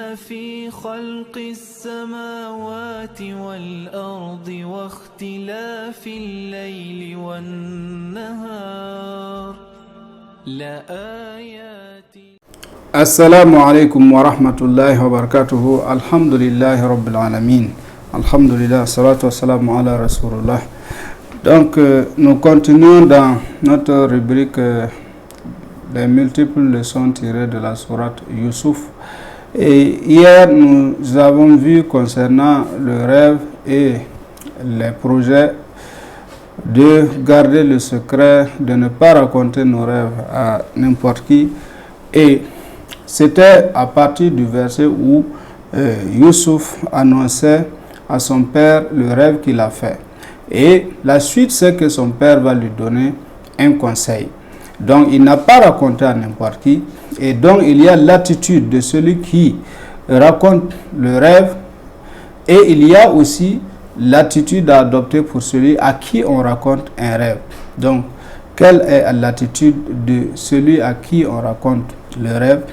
في خلق السماوات والأرض واختلاف الليل والنهار لآيات. السلام عليكم ورحمة الله وبركاته. الحمد لله رب العالمين. الحمد لله, salatu wassalamu ala rasulullah. Donc nous continuons dans notre rubrique les multiples leçons tirées de la sourate Youssouf. Et hier nous avons vu concernant le rêve et les projets de garder le secret, de ne pas raconter nos rêves à n'importe qui. Et c'était à partir du verset où Youssouf annonçait à son père le rêve qu'il a fait. Et la suite, c'est que son père va lui donner un conseil. Donc, il n'a pas raconté à n'importe qui. Et donc, il y a l'attitude de celui qui raconte le rêve. Et il y a aussi l'attitude à adopter pour celui à qui on raconte un rêve. Donc, quelle est l'attitude de celui à qui on raconte le rêve?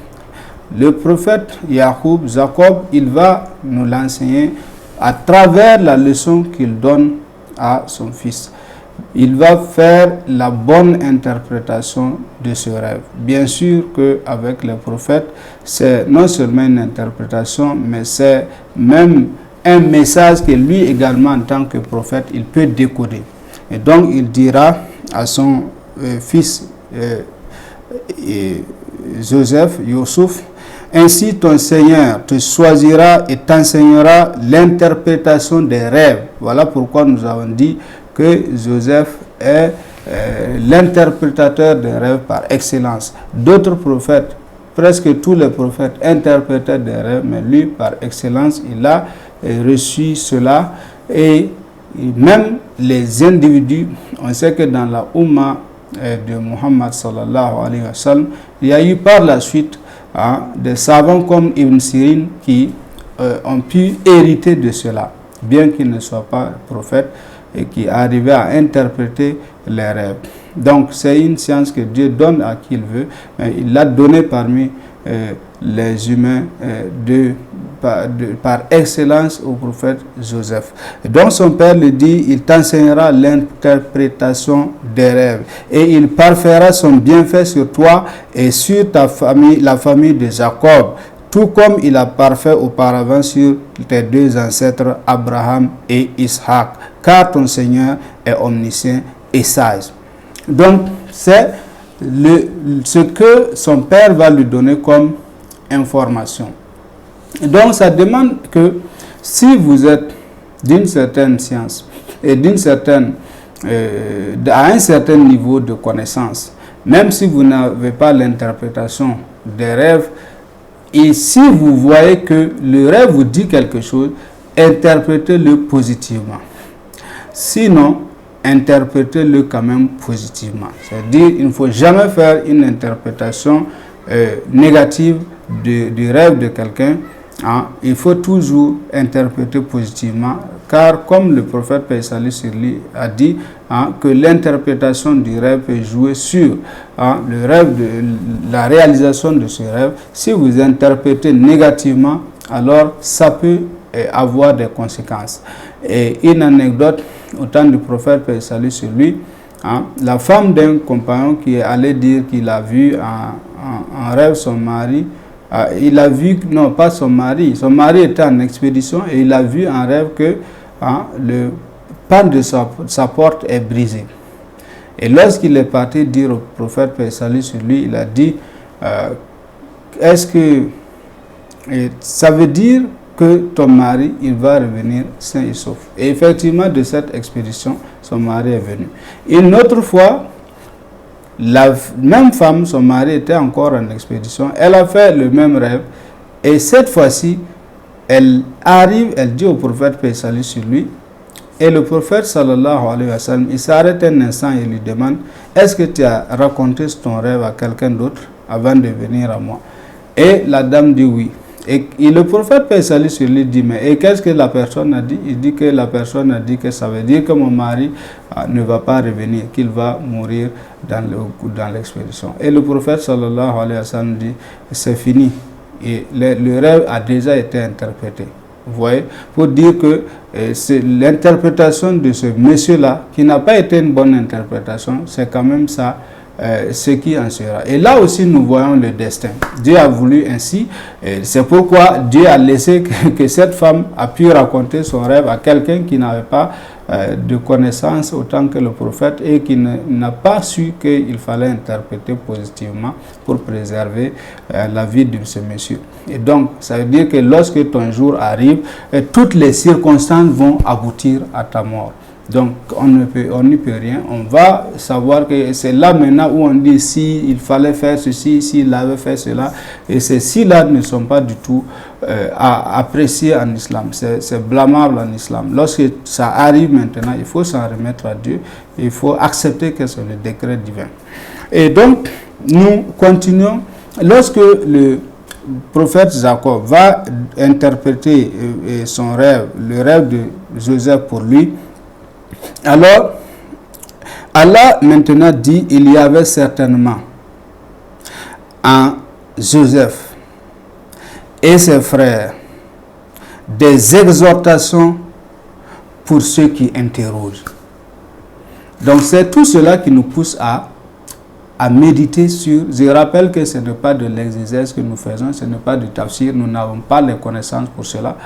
Le prophète Jacob, il va nous l'enseigner à travers la leçon qu'il donne à son fils. Il va faire la bonne interprétation de ce rêve. Bien sûr qu'avec les prophètes, c'est non seulement une interprétation, mais c'est même un message que lui également, en tant que prophète, il peut décoder. Et donc, il dira à son fils Youssouf, ainsi ton Seigneur te choisira et t'enseignera l'interprétation des rêves. Voilà pourquoi nous avons dit que Joseph est l'interprétateur des rêves par excellence. D'autres prophètes, presque tous les prophètes interprétaient des rêves, mais lui par excellence, il a reçu cela. Et même les individus, on sait que dans la Oumma de Muhammad sallallahu alayhi wa sallam, il y a eu par la suite des savants comme Ibn Sirin qui ont pu hériter de cela, bien qu'ils ne soient pas prophètes, et qui arrivaient à interpréter les rêves. Donc c'est une science que Dieu donne à qui il veut, mais il l'a donné parmi les humains par excellence au prophète Joseph. Donc son père lui dit, il t'enseignera l'interprétation des rêves et il parfera son bienfait sur toi et sur ta famille, la famille de Jacob, tout comme il a parfait auparavant sur tes deux ancêtres Abraham et Ishaq, car ton Seigneur est omniscient et sage. Donc c'est ce que son père va lui donner comme information. Donc ça demande que si vous êtes d'une certaine science et à un certain niveau de connaissance, même si vous n'avez pas l'interprétation des rêves, et si vous voyez que le rêve vous dit quelque chose, interprétez-le positivement. Sinon, interprétez-le quand même positivement. C'est-à-dire, il ne faut jamais faire une interprétation négative du rêve de quelqu'un. Il faut toujours interpréter positivement, car comme le prophète paix salut sur lui a dit, que l'interprétation du rêve peut jouer sur le rêve, la réalisation de ce rêve. Si vous interprétez négativement, alors ça peut avoir des conséquences. Et une anecdote au temps du prophète paix salut sur lui, la femme d'un compagnon qui est allé dire qu'il a vu en rêve son mari. Il a vu, non pas son mari était en expédition et il a vu en rêve que le pan de sa porte est brisé. Et lorsqu'il est parti dire au prophète paix salut sur lui, il a dit, est-ce que ça veut dire que ton mari, il va revenir sain et sauf? Et effectivement, de cette expédition, son mari est venu. Une autre fois, la même femme, son mari était encore en expédition, elle a fait le même rêve, et cette fois-ci, elle arrive, elle dit au prophète paix salut sur lui, et le prophète sallallahu alayhi wa sallam, il s'arrête un instant et lui demande, est-ce que tu as raconté ton rêve à quelqu'un d'autre avant de venir à moi? Et la dame dit oui. Et le prophète paix salut sur lui dit, mais qu'est-ce que la personne a dit? Il dit que la personne a dit que ça veut dire que mon mari ne va pas revenir, qu'il va mourir dans l'expédition. Et le prophète sallallahu alayhi wa sallam dit, c'est fini. et le rêve a déjà été interprété. Vous voyez, pour dire que c'est l'interprétation de ce monsieur-là, qui n'a pas été une bonne interprétation, c'est quand même ça ce qui en sera. Et là aussi, nous voyons le destin. Dieu a voulu ainsi. C'est pourquoi Dieu a laissé que cette femme a pu raconter son rêve à quelqu'un qui n'avait pas de connaissances autant que le prophète et qui n'a pas su qu'il fallait interpréter positivement pour préserver la vie de ce monsieur. Et donc, ça veut dire que lorsque ton jour arrive, toutes les circonstances vont aboutir à ta mort. Donc, on n'y peut rien. On va savoir que c'est là maintenant où on dit si il fallait faire ceci, s'il avait fait cela. Et ces si-là ne sont pas du tout appréciés en islam. C'est blâmable en islam. Lorsque ça arrive maintenant, il faut s'en remettre à Dieu. Il faut accepter que c'est le décret divin. Et donc, nous continuons. Lorsque le prophète Jacob va interpréter son rêve, le rêve de Joseph pour lui, alors, Allah maintenant dit, il y avait certainement en Joseph et ses frères des exhortations pour ceux qui interrogent. Donc c'est tout cela qui nous pousse à méditer sur. Je rappelle que ce n'est pas de l'exégèse que nous faisons, ce n'est pas du tafsir, nous n'avons pas les connaissances pour cela.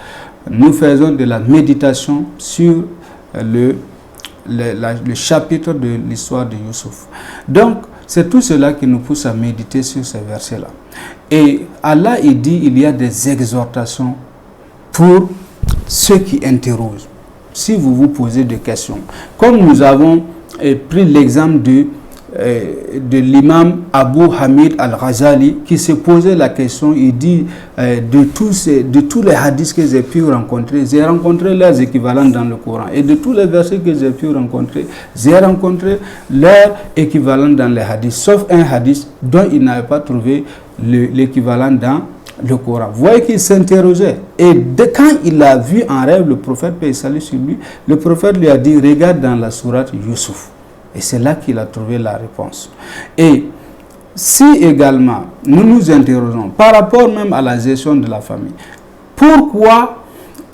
Nous faisons de la méditation sur le chapitre de l'histoire de Youssouf. Donc, c'est tout cela qui nous pousse à méditer sur ces versets-là. Et Allah, il dit, il y a des exhortations pour ceux qui interrogent. Si vous vous posez des questions, comme nous avons pris l'exemple de l'imam Abu Hamid al-Ghazali qui se posait la question, il dit de tous les hadiths que j'ai pu rencontrer, j'ai rencontré leurs équivalents dans le Coran, et de tous les versets que j'ai pu rencontrer, j'ai rencontré leurs équivalents dans les hadiths, sauf un hadith dont il n'avait pas trouvé l'équivalent dans le Coran. Vous voyez qu'il s'interrogeait, et quand il a vu en rêve le prophète, paix et salut sur lui, le prophète lui a dit, regarde dans la sourate Youssouf. Et c'est là qu'il a trouvé la réponse. Et si également nous nous interrogeons par rapport même à la gestion de la famille, pourquoi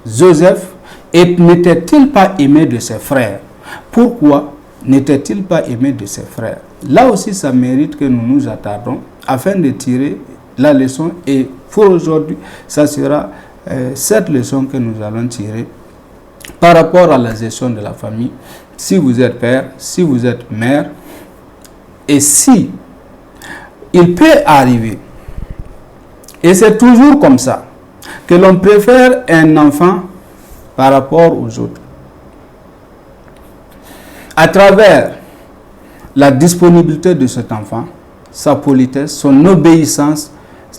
Joseph n'était-il pas aimé de ses frères? Pourquoi n'était-il pas aimé de ses frères? Là aussi, ça mérite que nous nous attardons afin de tirer la leçon. Et pour aujourd'hui, ça sera cette leçon que nous allons tirer par rapport à la gestion de la famille. Si vous êtes père, si vous êtes mère, et si il peut arriver, et c'est toujours comme ça, que l'on préfère un enfant par rapport aux autres, à travers la disponibilité de cet enfant, sa politesse, son obéissance,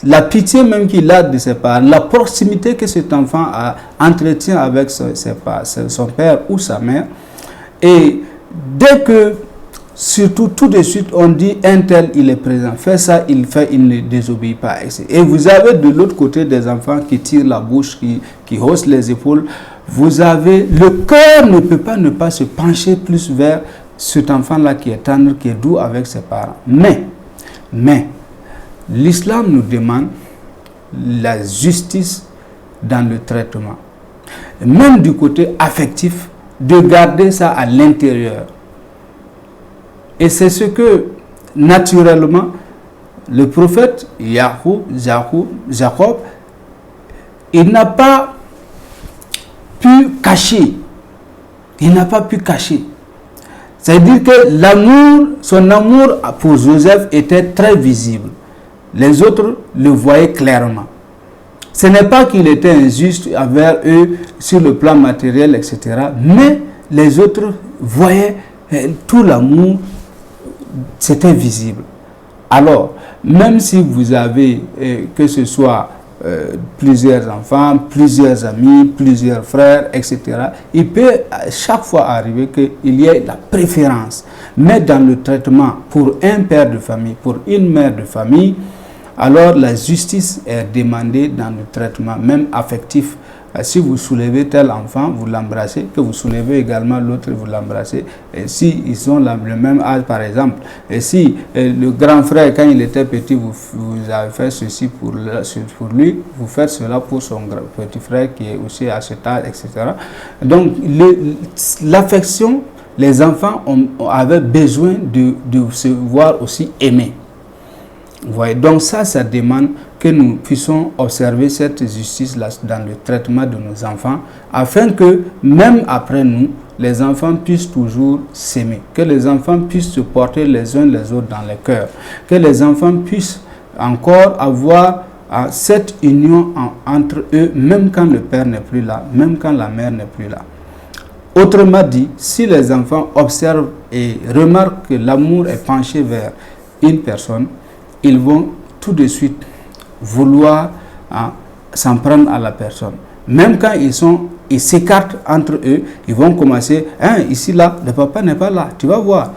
la pitié même qu'il a de ses parents, la proximité que cet enfant entretient avec son père ou sa mère. Et dès que, surtout tout de suite, on dit un tel, il est présent, fait ça, il fait, il ne désobéit pas. Et vous avez de l'autre côté des enfants qui tirent la bouche, qui haussent les épaules. Vous avez, le cœur ne peut pas ne pas se pencher plus vers cet enfant-là qui est tendre, qui est doux avec ses parents. Mais, l'islam nous demande la justice dans le traitement. Même du côté affectif, de garder ça à l'intérieur. Et c'est ce que, naturellement, le prophète Jacob, il n'a pas pu cacher. Il n'a pas pu cacher. C'est-à-dire que son amour pour Joseph était très visible. Les autres le voyaient clairement. Ce n'est pas qu'il était injuste envers eux sur le plan matériel, etc. Mais les autres voyaient tout l'amour, c'était visible. Alors, même si vous avez, que ce soit plusieurs enfants, plusieurs amis, plusieurs frères, etc., il peut chaque fois arriver qu'il y ait la préférence. Mais dans le traitement, pour un père de famille, pour une mère de famille, alors la justice est demandée dans le traitement, même affectif, Si vous soulevez tel enfant, vous l'embrassez, que vous soulevez également l'autre, vous l'embrassez. Et si ils ont le même âge, par exemple, et si le grand frère, quand il était petit, vous avez fait ceci pour lui, vous faites cela pour son petit frère qui est aussi à cet âge, etc. Donc, l'affection, les enfants avaient besoin de se voir aussi aimés. Vous voyez, donc ça demande que nous puissions observer cette justice-là dans le traitement de nos enfants, afin que même après nous, les enfants puissent toujours s'aimer, que les enfants puissent se porter les uns les autres dans les cœurs, que les enfants puissent encore avoir cette union entre eux, même quand le père n'est plus là, même quand la mère n'est plus là. Autrement dit, si les enfants observent et remarquent que l'amour est penché vers une personne, ils vont tout de suite vouloir s'en prendre à la personne. Même quand ils s'écartent entre eux, ils vont commencer, ici là, le papa n'est pas là, tu vas voir.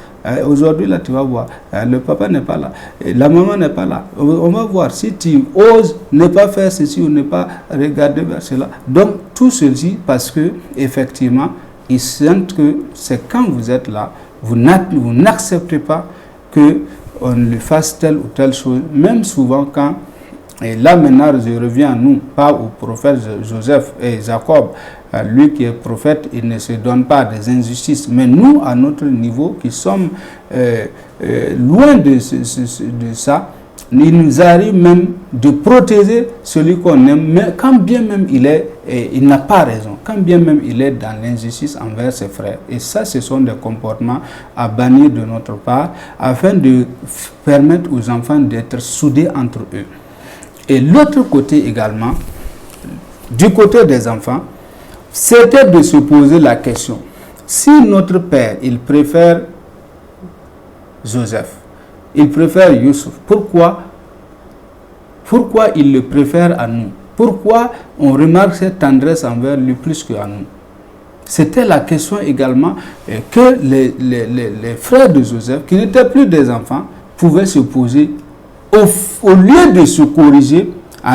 Aujourd'hui là, tu vas voir, le papa n'est pas là, la maman n'est pas là. On va voir si tu oses ne pas faire ceci ou ne pas regarder vers cela. Donc tout ceci parce que effectivement, ils sentent que c'est quand vous êtes là, vous n'acceptez pas que on lui fasse telle ou telle chose, même souvent quand, et là maintenant je reviens à nous, pas au prophète Joseph et Jacob, lui qui est prophète, il ne se donne pas des injustices, mais nous à notre niveau qui sommes loin de ça, il nous arrive même de protéger celui qu'on aime, mais quand bien même il n'a pas raison, quand bien même il est dans l'injustice envers ses frères. Et ça, ce sont des comportements à bannir de notre part, afin de permettre aux enfants d'être soudés entre eux. Et l'autre côté également, du côté des enfants, c'était de se poser la question, si notre père, il préfère Joseph, il préfère Youssouf, pourquoi il le préfère à nous? Pourquoi on remarque cette tendresse envers lui plus qu'à nous? C'était la question également que les frères de Joseph, qui n'étaient plus des enfants, pouvaient se poser au lieu de se corriger,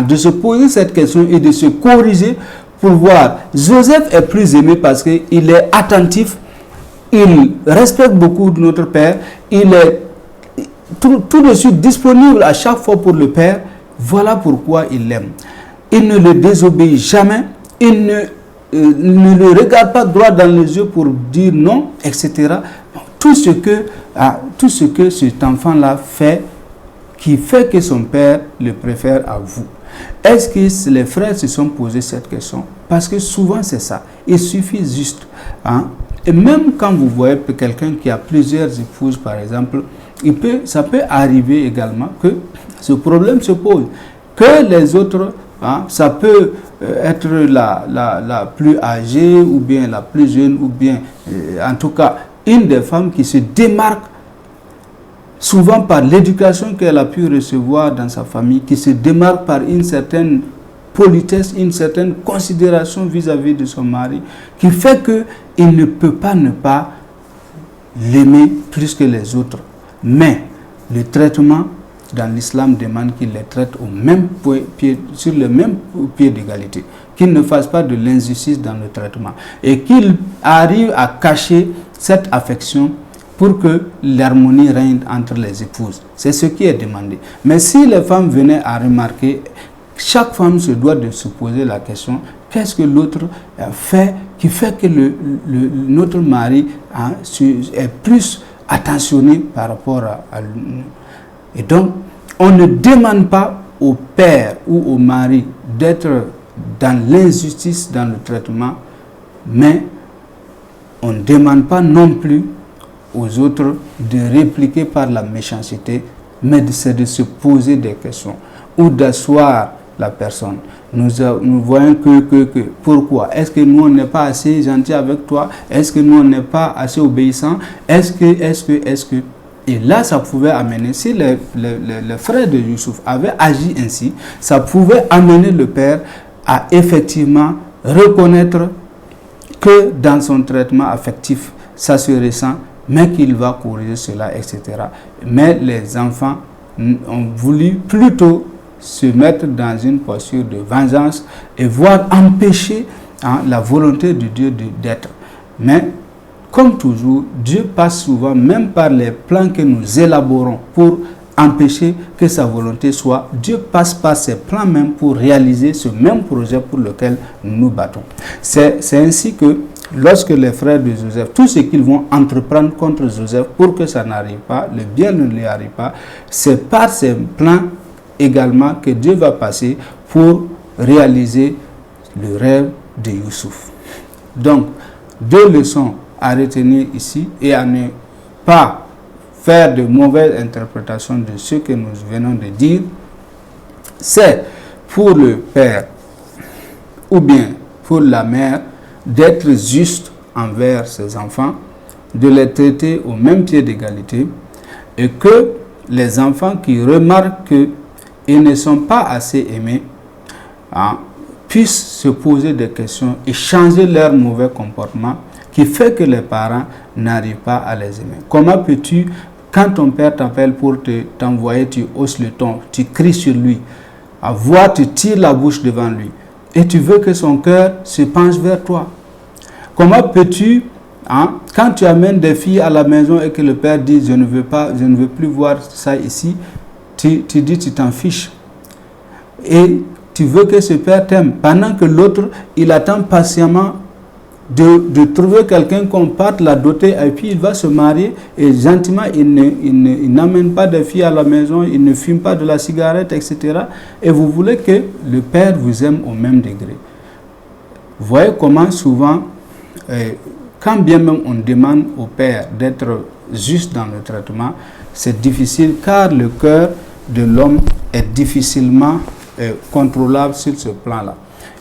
de se poser cette question et de se corriger pour voir. Joseph est plus aimé parce qu'il est attentif, il respecte beaucoup notre père, il est tout de suite disponible à chaque fois pour le père. Voilà pourquoi il l'aime. Il ne le désobéit jamais, il ne le regarde pas droit dans les yeux pour dire non, etc. Tout ce que cet enfant-là fait, qui fait que son père le préfère à vous. Est-ce que les frères se sont posés cette question? Parce que souvent c'est ça. Il suffit juste. Et même quand vous voyez quelqu'un qui a plusieurs épouses, par exemple, ça peut arriver également que ce problème se pose. Que les autres, ça peut être la plus âgée ou bien la plus jeune ou bien, en tout cas, une des femmes qui se démarque souvent par l'éducation qu'elle a pu recevoir dans sa famille, qui se démarque par une certaine politesse, une certaine considération vis-à-vis de son mari, qui fait qu'il ne peut pas ne pas l'aimer plus que les autres. Mais le traitement dans l'islam demande qu'il les traite sur le même pied d'égalité, qu'il ne fasse pas de l'injustice dans le traitement et qu'il arrive à cacher cette affection pour que l'harmonie règne entre les épouses. C'est ce qui est demandé. Mais si les femmes venaient à remarquer, chaque femme se doit de se poser la question, qu'est-ce que l'autre fait qui fait que notre mari est plus attentionné par rapport à nous. Et donc, on ne demande pas au père ou au mari d'être dans l'injustice dans le traitement, mais on ne demande pas non plus aux autres de répliquer par la méchanceté, mais c'est de se poser des questions ou d'asseoir la personne. Nous voyons que pourquoi? Est-ce que nous on n'est pas assez gentil avec toi? Est-ce que nous on n'est pas assez obéissant? Est-ce que et là ça pouvait amener, si les frères de Youssouf avaient agi ainsi, ça pouvait amener le père à effectivement reconnaître que dans son traitement affectif ça se ressent, mais qu'il va corriger cela, etc. Mais les enfants ont voulu plutôt se mettre dans une posture de vengeance et voire empêcher la volonté de Dieu d'être. Mais comme toujours, Dieu passe souvent même par les plans que nous élaborons pour empêcher que sa volonté soit. Dieu passe par ses plans même pour réaliser ce même projet pour lequel nous nous battons. C'est ainsi que lorsque les frères de Joseph, tout ce qu'ils vont entreprendre contre Joseph pour que ça n'arrive pas, le bien ne lui arrive pas, c'est par ces plans également que Dieu va passer pour réaliser le rêve de Youssouf. Donc, 2 leçons à retenir ici et à ne pas faire de mauvaises interprétations de ce que nous venons de dire. C'est pour le père ou bien pour la mère d'être juste envers ses enfants, de les traiter au même pied d'égalité, et que les enfants qui remarquent qu'ils ne sont pas assez aimés puissent se poser des questions et changer leur mauvais comportement qui fait que les parents n'arrivent pas à les aimer. Comment peux-tu, quand ton père t'appelle pour t'envoyer, tu hausses le ton, tu cries sur lui, à voir, tu tires la bouche devant lui, et tu veux que son cœur se penche vers toi? Comment peux-tu, quand tu amènes des filles à la maison et que le père dit je ne veux plus voir ça ici, tu dis tu t'en fiches et tu veux que ce père t'aime pendant que l'autre il attend patiemment de trouver quelqu'un qu'on parte la doter et puis il va se marier et gentiment il n'amène pas de filles à la maison, il ne fume pas de la cigarette, etc. Et vous voulez que le père vous aime au même degré. Vous voyez comment souvent, quand bien même on demande au père d'être juste dans le traitement, c'est difficile car le cœur de l'homme est difficilement contrôlable sur ce plan-là.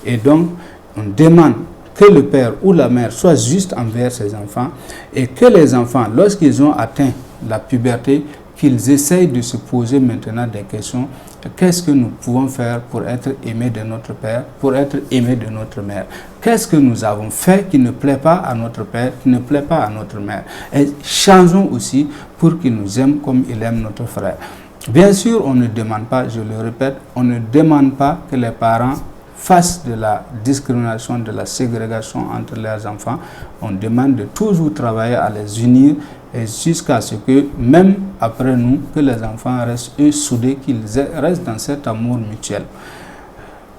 Et donc, on demande que le père ou la mère soit juste envers ses enfants et que les enfants, lorsqu'ils ont atteint la puberté, qu'ils essayent de se poser maintenant des questions. Qu'est-ce que nous pouvons faire pour être aimés de notre père, pour être aimés de notre mère? Qu'est-ce que nous avons fait qui ne plaît pas à notre père, qui ne plaît pas à notre mère? Et changeons aussi pour qu'il nous aime comme il aime notre frère. Bien sûr, on ne demande pas, je le répète, on ne demande pas que les parents fassent de la discrimination, de la ségrégation entre leurs enfants. On demande de toujours travailler à les unir et jusqu'à ce que, même après nous, que les enfants restent eux soudés, qu'ils restent dans cet amour mutuel.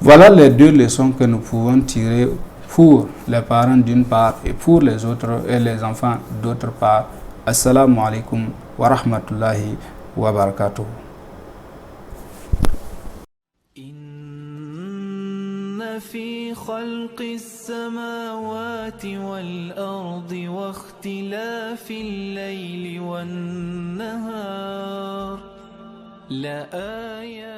Voilà les 2 leçons que nous pouvons tirer pour les parents d'une part et pour les autres et les enfants d'autre part. Assalamu alaikum wa rahmatullahi wa barakatuh. في خلق السماوات والأرض واختلاف الليل والنهار لآيات